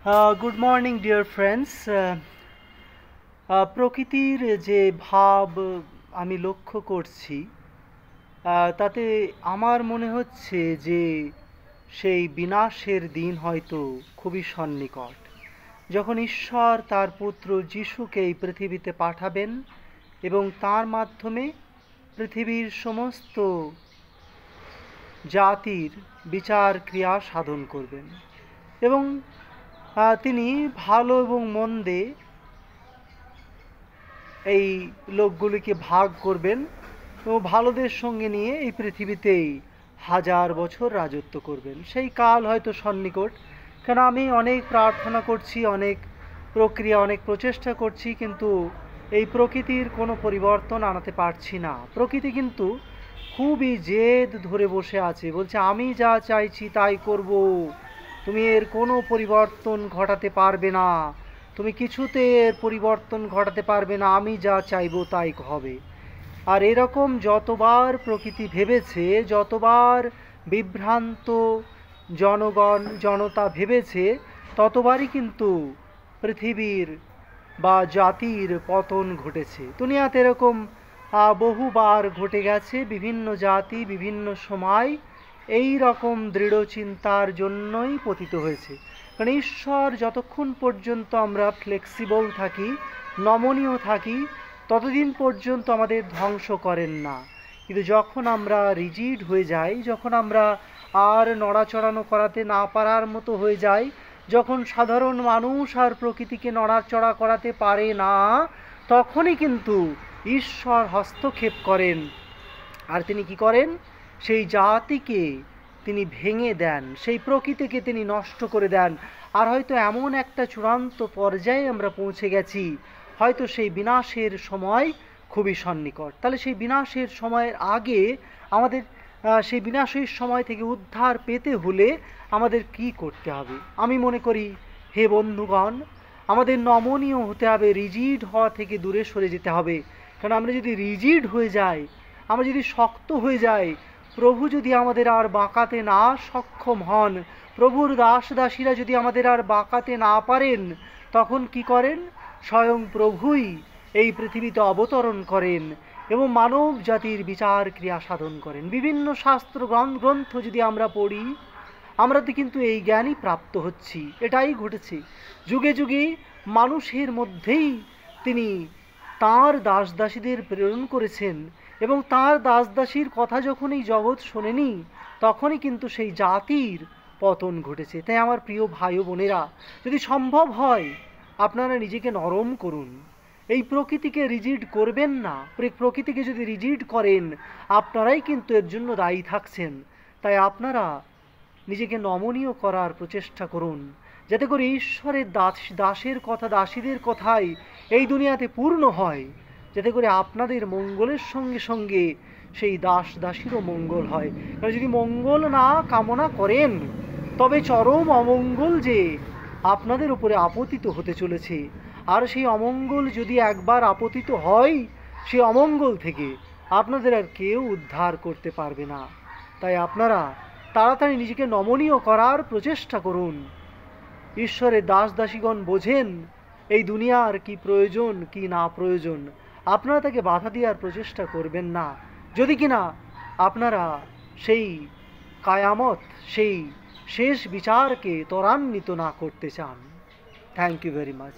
Good morning dear friends. প্রকৃতির যে ভাব আমি লক্ষ্য করছি, তাতে আমার মনে হচ্ছে যে সেই বিনাশের দিন হয়তো খুবই সন্নিকট, যখন ঈশ্বর তার পুত্র যিশুকে এই পৃথিবীতে পাঠাবেন এবং তার মাধ্যমে পৃথিবীর সমস্ত জাতির বিচার ক্রিয়া সাধন করবেন এবং তিনি ভালো এবং মন্দে এই লোকগুলিকে ভাগ করবেন এবং ভালোদের সঙ্গে নিয়ে এই পৃথিবীতেই 1000 বছর রাজত্ব করবেন। সেই কাল হয়তো সন্নিকট, কেন আমি অনেক প্রার্থনা করছি, অনেক প্রক্রিয়া, অনেক প্রচেষ্টা করছি, কিন্তু এই প্রকৃতির কোনো পরিবর্তন আনাতে পারছি না। প্রকৃতি কিন্তু খুবই জেদ ধরে বসে আছে, বলছে আমি যা চাইছি তাই করব, তুমি এর কোনো পরিবর্তন ঘটাতে পারবে না, তুমি কিছুতে এর পরিবর্তন ঘটাতে পারবে না, আমি যা চাইবো তাই হবে। আর এরকম যতবার প্রকৃতি ভেবেছে, যতবার বিভ্রান্ত জনতা ভেবেছে, ততবারই কিন্তু পৃথিবীর বা জাতির পতন ঘটেছে। দুনিয়াতে এরকম বহুবার ঘটে গেছে। বিভিন্ন জাতি বিভিন্ন সময় এই রকম দৃঢ় চিন্তার জন্যই পতিত হয়েছে। কারণ ঈশ্বর যতক্ষণ পর্যন্ত আমরা ফ্লেক্সিবল থাকি, নমনীয় থাকি, ততদিন পর্যন্ত আমাদের ধ্বংস করেন না। কিন্তু যখন আমরা রিজিড হয়ে যাই, যখন আমরা আর নড়াচড়ানো করাতে না পারার মতো হয়ে যাই, যখন সাধারণ মানুষ আর প্রকৃতিকে নড়াচড়া করাতে পারে না, তখনই কিন্তু ঈশ্বর হস্তক্ষেপ করেন। আর তিনি কি করেন? সেই জাতিকে তিনি ভেঙে দেন, সেই প্রকৃতিকে তিনি নষ্ট করে দেন। আর হয়তো এমন একটা চূড়ান্ত পর্যায়ে আমরা পৌঁছে গেছি, হয়তো সেই বিনাশের সময় খুবই সন্নিকট। তাহলে সেই বিনাশের সময়ের আগে আমাদের সেই বিনাশের সময় থেকে উদ্ধার পেতে হলে আমাদের কি করতে হবে? আমি মনে করি, হে বন্ধুগণ, আমাদের নমনীয় হতে হবে, রিজিড হওয়া থেকে দূরে সরে যেতে হবে। কারণ আমরা যদি রিজিড হয়ে যাই, আমরা যদি শক্ত হয়ে যাই, প্রভু যদি আমাদের আর বাঁকাতে না সক্ষম হন, প্রভুর দাসদাসীরা যদি আমাদের আর বাঁকাতে না পারেন, তখন কি করেন? স্বয়ং প্রভুই এই পৃথিবীতে অবতরণ করেন এবং মানব জাতির বিচার ক্রিয়া সাধন করেন। বিভিন্ন শাস্ত্র গ্রন্থ যদি আমরা পড়ি, আমরা তো কিন্তু এই জ্ঞানই প্রাপ্ত হচ্ছি। এটাই ঘটেছে যুগে যুগে মানুষের মধ্যেই তিনি তাঁর দাসদাসীদের প্রেরণ করেছেন এবং তাঁর দাসদাসীর কথা যখন এই জগৎ শোনেনি, তখনই কিন্তু সেই জাতির পতন ঘটেছে। তাই আমার প্রিয় ভাই ও বোনেরা, যদি সম্ভব হয় আপনারা নিজেকে নরম করুন, এই প্রকৃতিকে রিজিড করবেন না। প্রকৃতিকে যদি রিজিড করেন, আপনারাই কিন্তু এর জন্য দায়ী থাকছেন। তাই আপনারা নিজেকে নমনীয় করার প্রচেষ্টা করুন, যাতে করে ঈশ্বরের দাসের কথা, দাসীদের কথাই এই দুনিয়াতে পূর্ণ হয়, যাতে করে আপনাদের মঙ্গলের সঙ্গে সঙ্গে সেই দাসীরও মঙ্গল হয়। কারণ যদি মঙ্গল না কামনা করেন, তবে চরম অমঙ্গল যে আপনাদের উপরে আপতিত হতে চলেছে। আর সেই অমঙ্গল যদি একবার আপতিত হয়, সেই অমঙ্গল থেকে আপনাদের আর কেউ উদ্ধার করতে পারবে না। তাই আপনারা তাড়াতাড়ি নিজেকে নমনীয় করার প্রচেষ্টা করুন। ঈশ্বরের দাসদাসীগণ বোঝেন এই দুনিয়ার কি প্রয়োজন, কি না প্রয়োজন। আপনারা তাকে বাধা দেওয়ার প্রচেষ্টা করবেন না, যদি কিনা আপনারা সেই কায়ামত, সেই শেষ বিচারকে ত্বরান্বিত না করতে চান। Thank you very much.